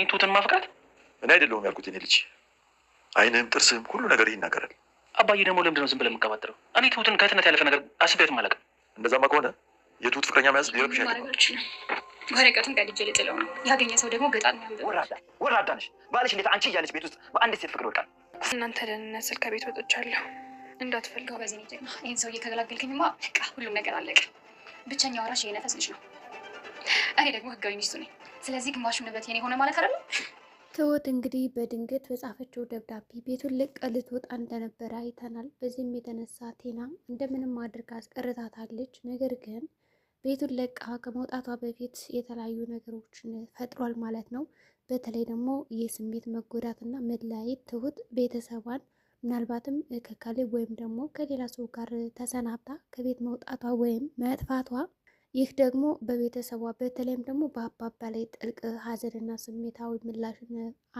እኔ ትሁትን ማፍቃት እኔ አይደለሁም ያልኩት የኔ ልጅ። አይንህም ጥርስህም ሁሉ ነገር ይናገራል። አባዬ ደግሞ ለምንድን ነው ዝም ብለህ የምትቀባጥረው? እኔ ትሁትን ከእህትነት ያለፈ ነገር አስቤያትም አላውቅም። እንደዛማ ከሆነ የትሁት ፍቅረኛ መያዝ ሊረብሽ ወረቀቱን ቀድጄ ልጥለው ነው። ያገኘ ሰው ደግሞ ገጣ ነው። ወራዳ ነሽ። ባልሽ እንዴት አንቺ እያለች ቤት ውስጥ በአንድ ሴት ፍቅር ወድቃል? እናንተ ደህንነት ስል ከቤት ወጥቻለሁ። እንዳትፈልገው በዚህ ነው ጀግና። ይህን ሰውዬ ከገላገልከኝማ በቃ ሁሉም ነገር አለቀ። ብቸኛ ወራሽ የነፈስ ልጅ ነው። እኔ ደግሞ ህጋዊ ሚስቱ ነኝ። ስለዚህ ግማሹ ንብረት የኔ ሆነ ማለት አይደለም። ትሁት እንግዲህ በድንገት በጻፈችው ደብዳቤ ቤቱን ለቃ ልትወጣ እንደነበረ አይተናል። በዚህም የተነሳ ቴና እንደምንም አድርጋ አስቀርታታለች። ነገር ግን ቤቱን ለቃ ከመውጣቷ በፊት የተለያዩ ነገሮችን ፈጥሯል ማለት ነው። በተለይ ደግሞ የስሜት መጎዳትና መለያየት ትሁት ቤተሰቧን ምናልባትም ከካሌብ ወይም ደግሞ ከሌላ ሰው ጋር ተሰናብታ ከቤት መውጣቷ ወይም መጥፋቷ ይህ ደግሞ በቤተሰቧ በተለይም ደግሞ በአባባ ላይ ጥልቅ ሐዘንና ስሜታዊ ምላሽን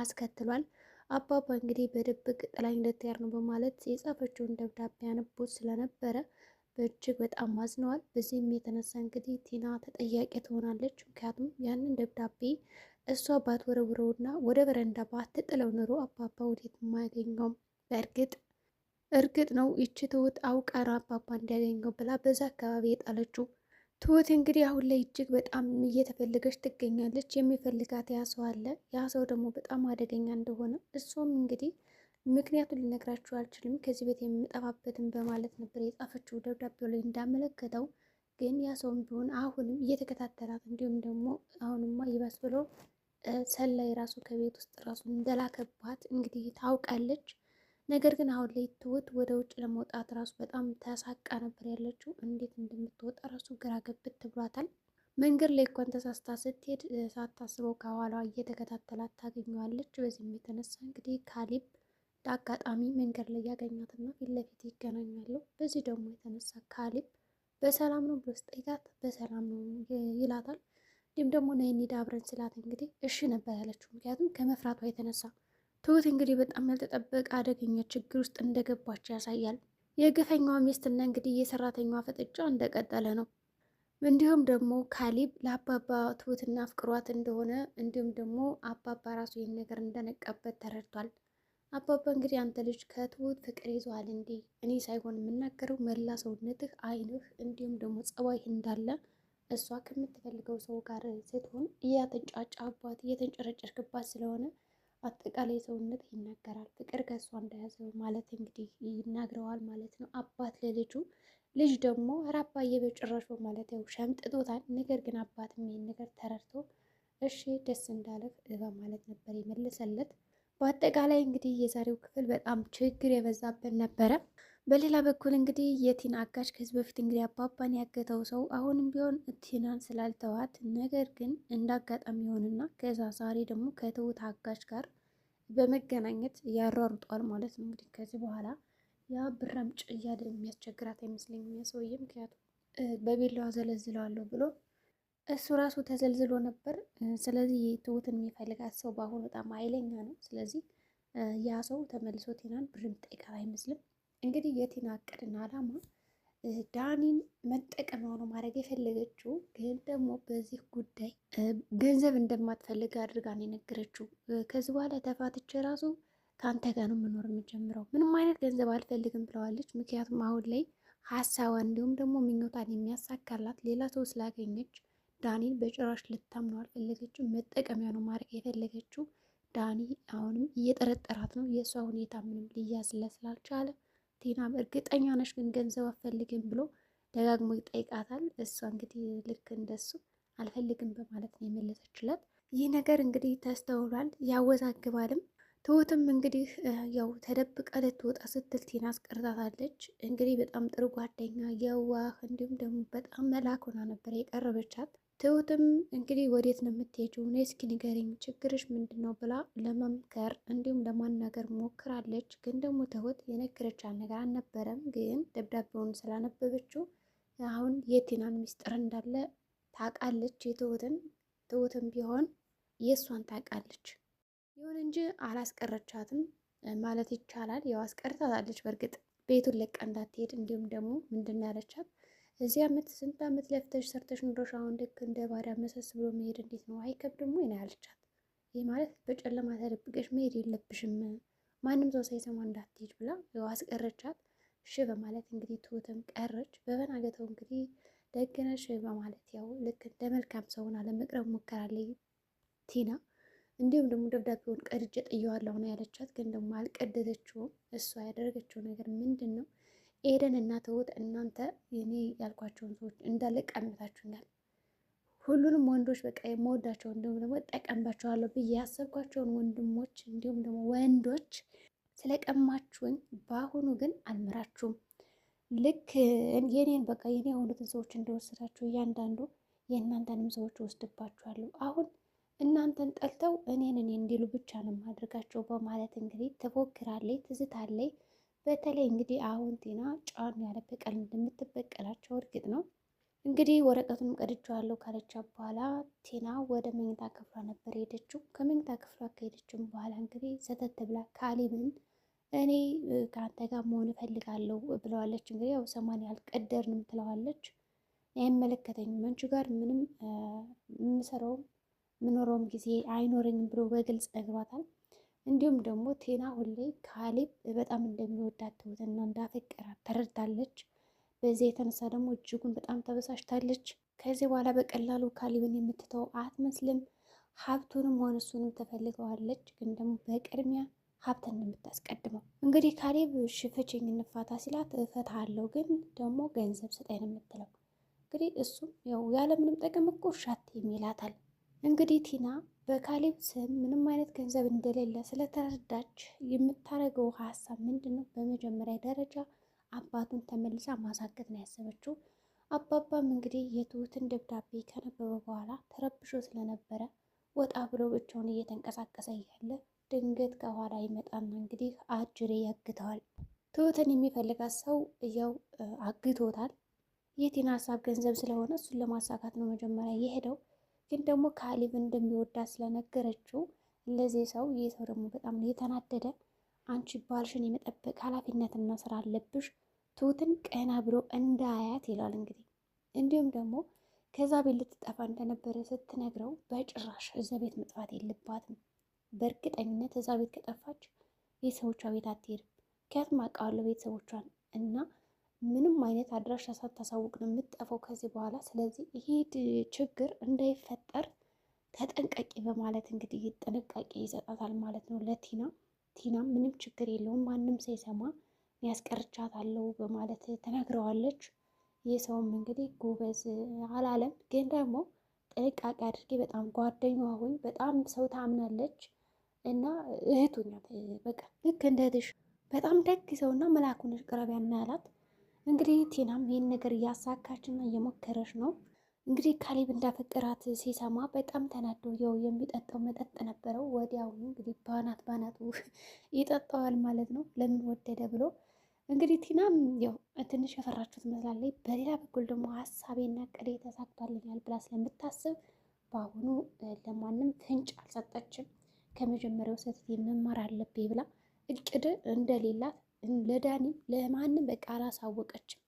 አስከትሏል። አባባ እንግዲህ በድብቅ ጥላኝ ልትሄድ ነው በማለት የጻፈችውን ደብዳቤ ያነቡት ስለነበረ በእጅግ በጣም አዝነዋል። በዚህም የተነሳ እንግዲህ ቲና ተጠያቂ ትሆናለች። ምክንያቱም ያንን ደብዳቤ እሷ ባትወረውረውና ወደ በረንዳ ባትጥለው ኑሮ አባባ ወዴት የማያገኘውም። እርግጥ ነው ይቺ ትሁት አውቃ ነው አባባ እንዲያገኘው ብላ በዛ አካባቢ የጣለችው። ትሁት እንግዲህ አሁን ላይ እጅግ በጣም እየተፈለገች ትገኛለች። የሚፈልጋት ያ ሰው አለ። ያ ሰው ደግሞ በጣም አደገኛ እንደሆነ እሱም እንግዲህ ምክንያቱን ልነግራችሁ አልችልም ከዚህ ቤት የምጠፋበትን በማለት ነበር የጻፈችው ደብዳቤው ላይ እንዳመለከተው። ግን ያ ሰውም ቢሆን አሁንም እየተከታተላት እንዲሁም ደግሞ አሁንማ ይባስ ብሎ ሰላይ ራሱ ከቤት ውስጥ ራሱ እንደላከባት እንግዲህ ታውቃለች። ነገር ግን አሁን ላይ ትሁት ወደ ውጭ ለመውጣት ራሱ በጣም ተሳቃ ነበር ያለችው። እንዴት እንደምትወጣ ራሱ ግራ ገብት ብሏታል። መንገድ ላይ እንኳን ተሳስታ ስትሄድ ሳታስበው ከኋላ እየተከታተላት ታገኘዋለች። በዚህም የተነሳ እንግዲህ ካሌብ አጋጣሚ መንገድ ላይ ያገኛትና ፊት ለፊት ይገናኛሉ። በዚህ ደግሞ የተነሳ ካሌብ በሰላም ነው ብሎ ስጠይቃት በሰላም ነው ይላታል። እንዲሁም ደግሞ ነይ እንሂድ አብረን ስላት እንግዲህ እሺ ነበር ያለችው። ምክንያቱም ከመፍራቷ የተነሳ ትሁት እንግዲህ በጣም ያልተጠበቀ አደገኛ ችግር ውስጥ እንደገባች ያሳያል። የግፈኛዋ ሚስትና እንግዲህ የሰራተኛዋ ፍጥጫ እንደቀጠለ ነው። እንዲሁም ደግሞ ካሌብ ለአባባ ትሁትና ፍቅሯት እንደሆነ እንዲሁም ደግሞ አባባ ራሱ ይህን ነገር እንደነቃበት ተረድቷል። አባባ እንግዲህ አንተ ልጅ ከትሁት ፍቅር ይዘዋል እንዴ? እኔ ሳይሆን የምናገረው መላ ሰውነትህ፣ አይንህ እንዲሁም ደግሞ ጸባይህ እንዳለ እሷ ከምትፈልገው ሰው ጋር ስትሆን እያተንጫጫ አባት እየተንጨረጨርክባት ስለሆነ አጠቃላይ ሰውነት ይናገራል። ፍቅር ከእሷ እንደያዘ ማለት እንግዲህ ይናግረዋል ማለት ነው አባት ለልጁ። ልጅ ደግሞ ኧረ አባዬ በጭራሽ ማለት ያው ሸምጥጦታል። ነገር ግን አባትም ይህን ነገር ተረድቶ እሺ ደስ እንዳለህ በማለት ነበር የመለሰለት። በአጠቃላይ እንግዲህ የዛሬው ክፍል በጣም ችግር የበዛበት ነበረ። በሌላ በኩል እንግዲህ የቲና አጋች ከዚህ በፊት እንግዲህ አባባን ያገተው ሰው አሁንም ቢሆን ቲናን ስላልተዋት ነገር ግን እንዳጋጣሚ ይሆንና ከዛ ዛሬ ደግሞ ከትሁት አጋች ጋር በመገናኘት ያሯሩጧል ማለት ነው። እንግዲህ ከዚህ በኋላ ያ ብረምጭ እያለ የሚያስቸግራት አይመስለኝም ሰውዬ። ምክንያቱም በቢላዋ ዘለዝለዋለሁ ብሎ እሱ ራሱ ተዘልዝሎ ነበር። ስለዚህ ትሁትን የሚፈልጋት ሰው በአሁኑ በጣም ኃይለኛ ነው። ስለዚህ ያ ሰው ተመልሶ ቲናን ብርም ጠይቃት አይመስልም። እንግዲህ የቲና እቅድና አላማ ዳኒን መጠቀም ነው ማድረግ የፈለገችው። ግን ደግሞ በዚህ ጉዳይ ገንዘብ እንደማትፈልግ አድርጋ ነው የነገረችው። ከዚህ በኋላ ተፋትቼ ራሱ ከአንተ ጋር ነው መኖር የምጀምረው፣ ምንም አይነት ገንዘብ አልፈልግም ብለዋለች። ምክንያቱም አሁን ላይ ሀሳቧ እንዲሁም ደግሞ ምኞቷን የሚያሳካላት ሌላ ሰው ስላገኘች ዳኒን በጭራሽ ልታምነው አልፈለገችው። መጠቀሚያ ነው ማድረግ የፈለገችው። ዳኒ አሁንም እየጠረጠራት ነው። የእሷ ሁኔታ ምንም ሊያዝለት ስላልቻለ ቲናም እርግጠኛ ነሽ ግን ገንዘብ አልፈልግም ብሎ ደጋግሞ ይጠይቃታል። እሷ እንግዲህ ልክ እንደሱ አልፈልግም በማለት ነው የመለሰችለት። ይህ ነገር እንግዲህ ተስተውሏል፣ ያወዛግባልም። ትሁትም እንግዲህ ያው ተደብቃ ልትወጣ ስትል ቲና አስቀርታታለች። እንግዲህ በጣም ጥሩ ጓደኛ፣ የዋህ እንዲሁም ደግሞ በጣም መልአክ ሆና ነበር የቀረበቻት። ትሁትም እንግዲህ ወዴት ነው የምትሄጂው? እኔ እስኪ ንገረኝ፣ ችግርሽ ምንድን ነው ብላ ለመምከር እንዲሁም ለማናገር ሞክራለች። ግን ደግሞ ትሁት የነገረቻት ነገር አልነበረም። ግን ደብዳቤውን ስላነበበችው አሁን የቲናን ሚስጥር እንዳለ ታውቃለች። ትሁትም ቢሆን የእሷን ታውቃለች። ይሁን እንጂ አላስቀረቻትም ማለት ይቻላል። ያው አስቀርታታለች በእርግጥ ቤቱን ለቃ እንዳትሄድ። እንዲሁም ደግሞ ምንድን ነው ያለቻት? እዚህ ዓመት ስንት ዓመት ለፍተሽ ሰርተሽ ኑሮሽ አሁን ልክ እንደ ባሪያ መሰስ ብሎ መሄድ እንዴት ነው አይከብድም ወይ ነው ያለቻት። ይህ ማለት በጨለማ ተደብቀሽ መሄድ የለብሽም ማንም ሰው ሳይሰማ እንዳትሄድ ብላ ያው አስቀረቻት። እሺ በማለት እንግዲህ ትሁትም ቀረች። በበናገተው እንግዲህ ደግነሽ በማለት ያው ልክ እንደ መልካም ሰውን አለመቅረብ ሞከራለች ቲና። እንዲሁም ደግሞ ደብዳቤውን ቀድጄ ጥየዋለሁ ነው ያለቻት። ግን ደግሞ አልቀደደችውም። እሷ ያደረገችው ነገር ምንድን ነው? ኤደን እና ትሁት እናንተ እኔ ያልኳቸውን ሰዎች እንዳለ ቀምታችሁኛል። ሁሉንም ወንዶች በቃ የምወዳቸው እንዲሁም ደግሞ እጠቀምባቸዋለሁ ብዬ ያሰብኳቸውን ወንድሞች እንዲሁም ደግሞ ወንዶች ስለቀማችሁኝ፣ በአሁኑ ግን አልምራችሁም። ልክ የኔን በቃ የኔ የሆኑትን ሰዎች እንደወሰዳችሁ እያንዳንዱ የእናንተንም ሰዎች ወስድባችኋለሁ። አሁን እናንተን ጠልተው እኔን እንዲሉ ብቻ ነው ማድረጋቸው በማለት እንግዲህ ትፎክራለች፣ ትዝታለች። በተለይ እንግዲህ አሁን ቲና ጫን ያለ በቀል እንደምትበቀላቸው እርግጥ ነው። እንግዲህ ወረቀቱንም ቀድቼዋለሁ ካለቻት በኋላ ቲና ወደ መኝታ ክፍሏ ነበር ሄደችው። ከመኝታ ክፍሏ ከሄደችም በኋላ እንግዲህ ሰተት ብላ ካሌብን እኔ ከአንተ ጋር መሆን እፈልጋለሁ ብለዋለች። እንግዲህ ያው ሰማንያ አልቀደርንም ትለዋለች። አይመለከተኝም፣ አንቺ ጋር ምንም የምሰራውም ምኖረውም ጊዜ አይኖረኝም ብሎ በግልጽ ነግሯታል። እንዲሁም ደግሞ ቲና ሁሌ ካሌብ በጣም እንደሚወዳት ትሁትና እንዳፈቀራት ተረድታለች። በዚህ የተነሳ ደግሞ እጅጉን በጣም ተበሳጭታለች። ከዚህ በኋላ በቀላሉ ካሌብን የምትተው አትመስልም። ሀብቱንም ሆነ እሱንም ትፈልገዋለች። ግን ደግሞ በቅድሚያ ሀብትን የምታስቀድመው። እንግዲህ ካሌብ እሺ ፍቺኝ እንፋታ ሲላት እፈታለሁ፣ ግን ደግሞ ገንዘብ ስጠኝ ነው የምትለው። እንግዲህ እሱም ያው ያለምንም ጥቅም እኮ ሻት ይላታል። እንግዲህ ቲና በካሌብ ስም ምንም አይነት ገንዘብ እንደሌለ ስለተረዳች የምታደርገው ሀሳብ ምንድን ነው? በመጀመሪያ ደረጃ አባቱን ተመልሳ ማሳገት ነው ያሰበችው። አባባም እንግዲህ የትሁትን ደብዳቤ ከነበበ በኋላ ተረብሾ ስለነበረ ወጣ ብሎ ብቻውን እየተንቀሳቀሰ እያለ ድንገት ከኋላ ይመጣና እንግዲህ አጅሬ ያግተዋል። ትሁትን የሚፈልጋት ሰው እያው አግቶታል። የቲና ሀሳብ ገንዘብ ስለሆነ እሱን ለማሳካት ነው መጀመሪያ የሄደው። ግን ደግሞ ካሌብ እንደሚወዳት ስለነገረችው ለዚህ ሰው ይህ ሰው ደግሞ በጣም ነው የተናደደ። አንቺ ባልሽን የመጠበቅ ኃላፊነትና ስራ አለብሽ፣ ትሁትን ቀና ብሎ እንዳያት ይላል። እንግዲህ እንዲሁም ደግሞ ከዛ ቤት ልትጠፋ እንደነበረ ስትነግረው በጭራሽ እዛ ቤት መጥፋት የለባትም፣ በእርግጠኝነት እዛ ቤት ከጠፋች ቤተሰቦቿ ቤት አትሄድም፣ ምክንያቱም አውቃለሁ ቤተሰቦቿን እና ምንም አይነት አድራሻ ሳታሳውቅ ነው የምትጠፋው ከዚህ በኋላ። ስለዚህ ይሄ ችግር እንዳይፈጠር ተጠንቀቂ በማለት እንግዲህ ጥንቃቄ ይሰጣታል ማለት ነው ለቲና። ቲና ምንም ችግር የለውም ማንም ሳይሰማ ያስቀርቻታለሁ በማለት ተናግረዋለች። ይህ ሰውም እንግዲህ ጎበዝ አላለም፣ ግን ደግሞ ጥንቃቄ አድርጌ በጣም ጓደኛዋ ሆኝ በጣም ሰው ታምናለች እና እህቱ ናት፣ በቃ ልክ እንደ እህትሽ በጣም ደግ ሰውና መልአኩ ነሽ ቅረቢያ ያላት። እንግዲህ ቲናም ይህን ነገር እያሳካች እና እየሞከረች ነው። እንግዲህ ካሌብ እንዳፈቀራት ሲሰማ በጣም ተናዶ ያው የሚጠጣው መጠጥ ነበረው። ወዲያውኑ እንግዲህ ባናቱ ይጠጣዋል ማለት ነው፣ ለምን ወደደ ብሎ። እንግዲህ ቲናም ያው ትንሽ የፈራችሁ ትመስላለች። በሌላ በኩል ደግሞ ሀሳቤና ቅዴ ተሳክቷልኛል ብላ ስለምታስብ በአሁኑ ለማንም ፍንጭ አልሰጠችም። ከመጀመሪያው ስህተት መማር አለብኝ ብላ እቅድ እንደሌላት ለዳኒ ለማንም በቃ አላሳወቀችም።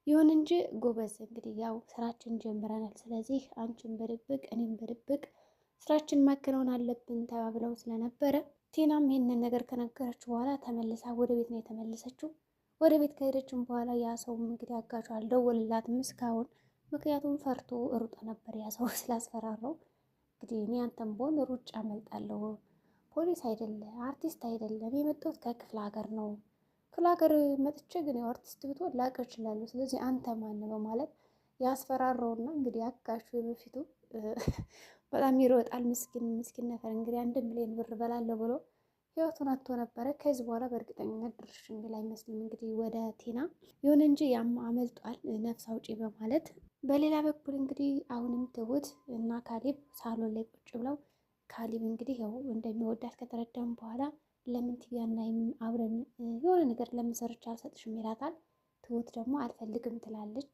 ይሁን እንጂ ጎበዝ እንግዲህ ያው ስራችን ጀምረናል፣ ስለዚህ አንቺን በድብቅ እኔም በድብቅ ስራችን ማከናወን አለብን ተባብለው ስለነበረ ቲናም ይህንን ነገር ከነገረች በኋላ ተመልሳ ወደ ቤት ነው የተመለሰችው። ወደ ቤት ከሄደችም በኋላ ያ ሰውም እንግዲህ አጋቿ አልደወልላትም እስካሁን፣ ምክንያቱም ፈርቶ ሩጦ ነበር ያ ሰው ስላስፈራራው። እንግዲህ እኔ አንተም በሆን ሩጫ አመልጣለሁ፣ ፖሊስ አይደለ አርቲስት አይደለም የመጣሁት ከክፍለ ሀገር ነው፣ ክፍለ ሀገር መጥቼ ግን ያው አርቲስት ብትሆን ላቀ እችላለሁ፣ ስለዚህ አንተ ማን በማለት ያስፈራራውና እንግዲህ አጋሹ በፊቱ በጣም ይሮጣል። ምስኪን ነበር እንግዲህ 1 ሚሊዮን ብር በላለሁ ብሎ ህይወቱን አጥቶ ነበረ። ከዚህ በኋላ በእርግጠኝነት ድርሽ የሚል አይመስልም እንግዲህ ወደ ቲና። ይሁን እንጂ ያም አመልጧል ነፍስ አውጪ በማለት። በሌላ በኩል እንግዲህ አሁንም ትሁት እና ካሌብ ሳሎን ላይ ቁጭ ብለው ካሌብ እንግዲህ ያው እንደሚወዳት ከተረዳም በኋላ ለምን ቲቪ አናይም አብረን የሆነ ነገር ለምን ሰርቼ አልሰጥሽም ይላታል። ትሁት ደግሞ አልፈልግም ትላለች።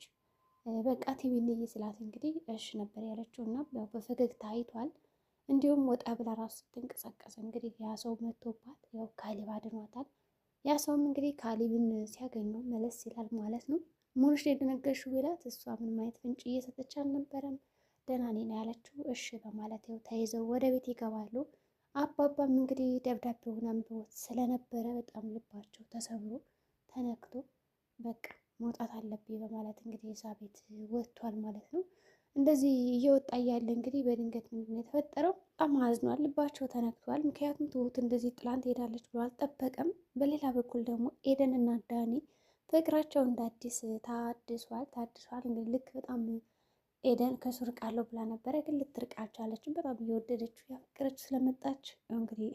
በቃ ቲቪ እንይ ስላት እንግዲህ እሺ ነበር ያለችው እና ያው በፈገግታ አይቷል። እንዲሁም ወጣ ብላ ራሱ ስትንቀሳቀስ እንግዲህ ያ ሰው መቶባት ያው ካሌብ አድኗታል። ያ ሰውም እንግዲህ ካሌብን ሲያገኘው መለስ ይላል ማለት ነው። ሙሉሽ የደነገሽው ይላት፣ እሷ ምንም አይነት ፍንጭ እየሰጠች አልነበረም። ደህና ነኝ ነው ያለችው። እሺ በማለት ያው ተይዘው ወደ ቤት ይገባሉ። አባባም እንግዲህ ደብዳቤውን አንብቦት ስለነበረ በጣም ልባቸው ተሰብሮ ተነክቶ በቃ መውጣት አለብኝ በማለት እንግዲህ እዛ ቤት ወጥቷል ማለት ነው። እንደዚህ እየወጣ እያለ እንግዲህ በድንገት ምንድን ነው የተፈጠረው? በጣም አዝኗል፣ ልባቸው ተነክቷል። ምክንያቱም ትሁት እንደዚህ ጥላን ትሄዳለች ብሎ አልጠበቀም። በሌላ በኩል ደግሞ ኤደን እና ዳኒ ፍቅራቸው እንደ አዲስ ታድሷል። እንግዲህ ልክ በጣም ኤደን ከሱ ርቃለሁ ብላ ነበረ፣ ግን ልትርቅ አልቻለችም። በጣም እየወደደችው ያፈቀረችው ስለመጣች እንግዲህ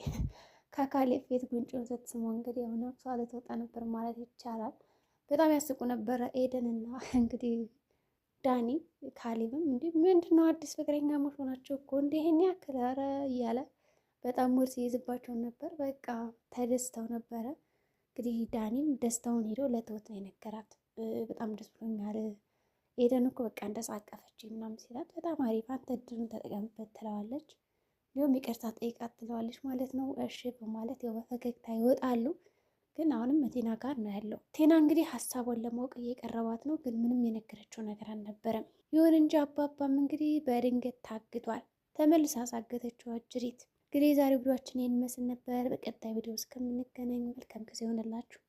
ከካሌብ ፊት ጉንጭን ስትስመው እንግዲህ የሆነ እሷ ልትወጣ ነበር ማለት ይቻላል። በጣም ያስቁ ነበረ ኤደን እና እንግዲህ ዳኒ። ካሌብም እንዲህ ምንድነው አዲስ ፍቅረኛ መሆናቸው እኮ እንዲህ ይሄን ያክል ኧረ እያለ በጣም ሙድ ሲይዝባቸው ነበር። በቃ ተደስተው ነበረ። እንግዲህ ዳኒም ደስታውን ሄዶ ለትሁት ነው የነገራት። በጣም ደስ ብሎኛል ኤደን እኮ በቃ እንደሳቀፈች ምናምን ሲላት በጣም አሪፍ አንተ እድሉን ተጠቀምበት ትለዋለች። እንዲሁም ይቅርታ ጠይቃት ትለዋለች ማለት ነው። እሺ በማለት ያው በፈገግታ ይወጣሉ። ግን አሁንም ቴና ጋር ነው ያለው። ቴና እንግዲህ ሀሳቧን ለማወቅ እየቀረባት ነው፣ ግን ምንም የነገረችው ነገር አልነበረም። ይሁን እንጂ አባባም እንግዲህ በድንገት ታግቷል። ተመልሳ አሳገተችው አጅሪት። እንግዲህ የዛሬው ቪዲዮአችን ይህን ይመስል ነበር። በቀጣይ ቪዲዮ እስከምንገናኝ መልካም ጊዜ ይሆንላችሁ።